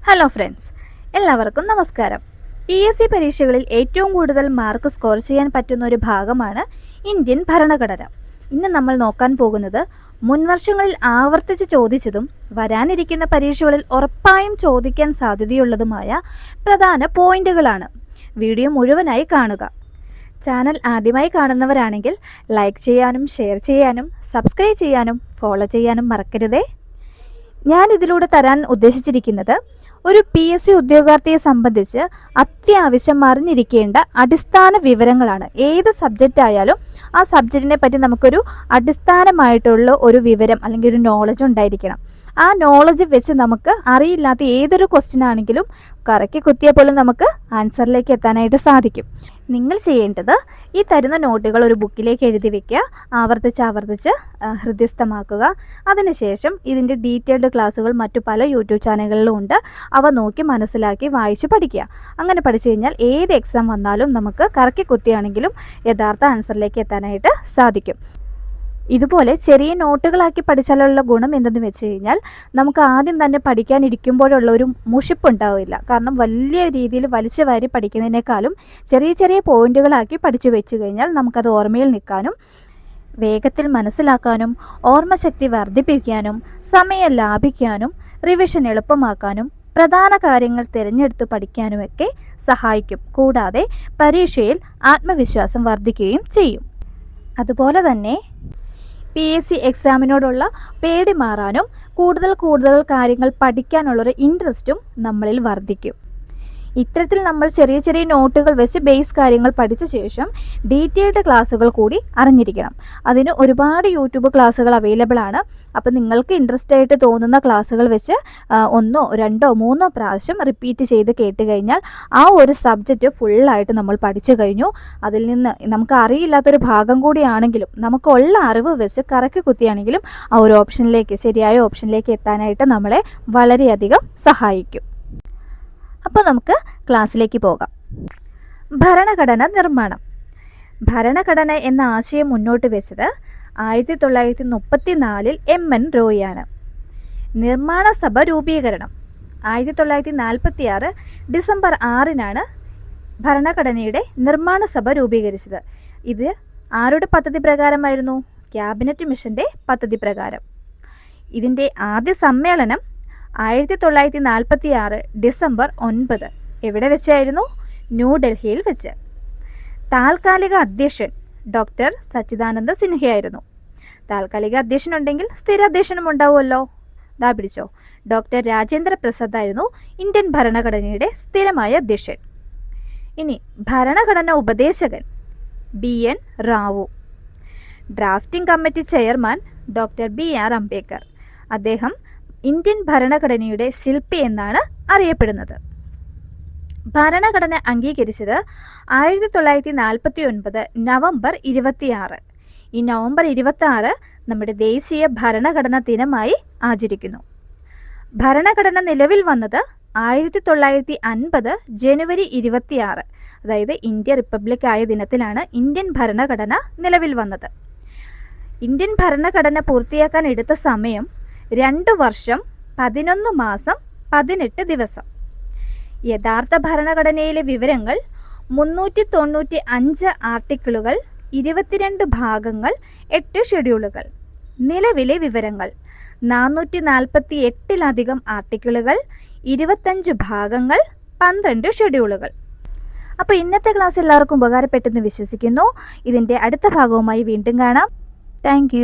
Hello friends, എല്ലാവർക്കും നമസ്കാരം. PSC പരീക്ഷകളിൽ ഏറ്റവും കൂടുതൽ മാർക്ക് സ്കോർ ചെയ്യാൻ പറ്റുന്ന ഒരു ഭാഗമാണ് ഇന്ത്യൻ ഭരണഘടന. ഇന്ന് നമ്മൾ നോക്കാൻ പോകുന്നത് മുൻവർഷങ്ങളിൽ ആവർത്തിച്ച് ചോദിച്ചതും വരാനിരിക്കുന്ന പരീക്ഷകളിൽ ഉറപ്പായും ചോദിക്കാൻ സാധ്യതയുള്ളതുമായ പ്രധാന പോയിന്റുകളാണ്. വീഡിയോ മുഴുവനായി കാണുക. ചാനൽ ആദ്യമായി കാണുന്നവരാണെങ്കിൽ ലൈക്ക് ചെയ്യാനും ഷെയർ ചെയ്യാനും സബ്സ്ക്രൈബ് ചെയ്യാനും ഫോളോ ചെയ്യാനും മറക്കരുതേ. ഞാൻ ഇതിലൂടെ തരാൻ ഉദ്ദേശിച്ചിരിക്കുന്നത് ഒരു PSC ഉദ്യോഗാർത്ഥിയെ സംബന്ധിച്ച് അത്യാവശ്യം അറിഞ്ഞിരിക്കേണ്ട അടിസ്ഥാന വിവരങ്ങളാണ്. ഏത് സബ്ജക്റ്റ് ആയാലും ആ സബ്ജക്റ്റിനെ പറ്റി നമുക്കൊരു അടിസ്ഥാനമായിട്ടുള്ള ഒരു വിവരം അല്ലെങ്കിൽ ഒരു നോളജ് ഉണ്ടായിരിക്കണം. ആ നോളജ് വെച്ച് നമുക്ക് അറിയില്ലാത്ത ഏതൊരു ക്വസ്റ്റ്യൻ ആണെങ്കിലും കറക്കി കുത്തിയാൽ പോലും നമുക്ക് ആൻസറിലേക്ക് എത്താനായിട്ട് സാധിക്കും. നിങ്ങൾ ചെയ്യേണ്ടത് ഈ തരുന്ന നോട്ടുകൾ ഒരു ബുക്കിലേക്ക് എഴുതി വെക്കുക, ആവർത്തിച്ച് ഹൃദയസ്ഥമാക്കുക. അതിനുശേഷം ഇതിൻ്റെ ഡീറ്റെയിൽഡ് ക്ലാസ്സുകൾ മറ്റു പല യൂട്യൂബ് ചാനലുകളിലും ഉണ്ട്. അവ നോക്കി മനസ്സിലാക്കി വായിച്ച് പഠിക്കുക. അങ്ങനെ പഠിച്ചു കഴിഞ്ഞാൽ ഏത് എക്സാം വന്നാലും നമുക്ക് കറക്കി കുത്തിയാണെങ്കിലും യഥാർത്ഥ ആൻസറിലേക്ക് എത്താനായിട്ട് സാധിക്കും. ഇതുപോലെ ചെറിയ നോട്ടുകളാക്കി പഠിച്ചാലുള്ള ഗുണം എന്തെന്ന് വെച്ച് കഴിഞ്ഞാൽ നമുക്ക് ആദ്യം തന്നെ പഠിക്കാനിരിക്കുമ്പോഴുള്ള ഒരു മുഷിപ്പുണ്ടാവില്ല. കാരണം വലിയ രീതിയിൽ വലിച്ചു വാരി പഠിക്കുന്നതിനേക്കാളും ചെറിയ ചെറിയ പോയിന്റുകളാക്കി പഠിച്ചു വെച്ച് കഴിഞ്ഞാൽ നമുക്കത് ഓർമ്മയിൽ നിൽക്കാനും വേഗത്തിൽ മനസ്സിലാക്കാനും ഓർമ്മശക്തി വർദ്ധിപ്പിക്കാനും സമയം ലാഭിക്കാനും റിവിഷൻ എളുപ്പമാക്കാനും പ്രധാന കാര്യങ്ങൾ തിരഞ്ഞെടുത്ത് പഠിക്കാനുമൊക്കെ സഹായിക്കും. കൂടാതെ പരീക്ഷയിൽ ആത്മവിശ്വാസം വർദ്ധിക്കുകയും ചെയ്യും. അതുപോലെ തന്നെ PSC എക്സാമിനോടുള്ള പേടി മാറാനും കൂടുതൽ കാര്യങ്ങൾ പഠിക്കാനുള്ളൊരു ഇൻട്രസ്റ്റും നമ്മളിൽ വർദ്ധിക്കും. ഇത്തരത്തിൽ നമ്മൾ ചെറിയ ചെറിയ നോട്ടുകൾ വെച്ച് ബേസ് കാര്യങ്ങൾ പഠിച്ച ശേഷം ഡീറ്റെയിൽഡ് ക്ലാസ്സുകൾ കൂടി അറിഞ്ഞിരിക്കണം. അതിന് ഒരുപാട് യൂട്യൂബ് ക്ലാസ്സുകൾ അവൈലബിൾ ആണ്. അപ്പോൾ നിങ്ങൾക്ക് ഇൻട്രസ്റ്റ് ആയിട്ട് തോന്നുന്ന ക്ലാസ്സുകൾ വെച്ച് 1, 2, 3 പ്രാവശ്യം റിപ്പീറ്റ് ചെയ്ത് കേട്ട് കഴിഞ്ഞാൽ ആ ഒരു സബ്ജക്റ്റ് ഫുള്ളായിട്ട് നമ്മൾ പഠിച്ചു കഴിഞ്ഞു. അതിൽ നിന്ന് നമുക്ക് അറിയില്ലാത്തൊരു ഭാഗം കൂടിയാണെങ്കിലും നമുക്കുള്ള അറിവ് വെച്ച് കറക്കി കുത്തിയാണെങ്കിലും ആ ഒരു ശരിയായ ഓപ്ഷനിലേക്ക് എത്താനായിട്ട് നമ്മളെ വളരെയധികം സഹായിക്കും. അപ്പോൾ നമുക്ക് ക്ലാസ്സിലേക്ക് പോകാം. ഭരണഘടന നിർമ്മാണം. ഭരണഘടന എന്ന ആശയം മുന്നോട്ട് വെച്ചത് 1934 MN റോയിയാണ്. നിർമ്മാണ സഭ രൂപീകരണം 1946 ഡിസംബർ 6 ഭരണഘടനയുടെ നിർമ്മാണ സഭ രൂപീകരിച്ചത്. ഇത് ആരുടെ പദ്ധതി പ്രകാരമായിരുന്നു? ക്യാബിനറ്റ് മിഷന്റെ പദ്ധതി പ്രകാരം. ഇതിൻ്റെ ആദ്യ സമ്മേളനം 1946 ഡിസംബർ 9 എവിടെ വെച്ചായിരുന്നു? ന്യൂഡൽഹിയിൽ വെച്ച്. താൽക്കാലിക അധ്യക്ഷൻ ഡോക്ടർ സച്ചിദാനന്ദ സിൻഹയായിരുന്നു. താൽക്കാലിക അധ്യക്ഷൻ ഉണ്ടെങ്കിൽ സ്ഥിര അധ്യക്ഷനും ഉണ്ടാവുമല്ലോ. ദാ പിടിച്ചോ, ഡോക്ടർ രാജേന്ദ്ര പ്രസാദ് ആയിരുന്നു ഇന്ത്യൻ ഭരണഘടനയുടെ സ്ഥിരമായ അധ്യക്ഷൻ. ഇനി ഭരണഘടന ഉപദേശകൻ BN Rao. Drafting committee chairman doctor BR Ambedkar. അദ്ദേഹം ഇന്ത്യൻ ഭരണഘടനയുടെ ശില്പി എന്നാണ് അറിയപ്പെടുന്നത്. ഭരണഘടന അംഗീകരിച്ചത് 1949 നവംബർ 26. ഈ നവംബർ 26 നമ്മുടെ ദേശീയ ഭരണഘടനാ ദിനമായി ആചരിക്കുന്നു. ഭരണഘടന നിലവിൽ വന്നത് 1950 ജനുവരി 26, അതായത് ഇന്ത്യ റിപ്പബ്ലിക് ആയ ദിനത്തിലാണ് ഇന്ത്യൻ ഭരണഘടന നിലവിൽ വന്നത്. ഇന്ത്യൻ ഭരണഘടന പൂർത്തിയാക്കാൻ എടുത്ത സമയം 2 വർഷം 11 മാസം 18 ദിവസം. യഥാർത്ഥ ഭരണഘടനയിലെ വിവരങ്ങൾ 395 ആർട്ടിക്കിളുകൾ, 22 ഭാഗങ്ങൾ, 8 ഷെഡ്യൂളുകൾ. നിലവിലെ വിവരങ്ങൾ 448-ലധികം ആർട്ടിക്കിളുകൾ, 25 ഭാഗങ്ങൾ, 12 ഷെഡ്യൂളുകൾ. അപ്പോൾ ഇന്നത്തെ ക്ലാസ് എല്ലാവർക്കും ഉപകാരപ്പെട്ടെന്ന് വിശ്വസിക്കുന്നു. ഇതിൻ്റെ അടുത്ത ഭാഗവുമായി വീണ്ടും കാണാം. താങ്ക്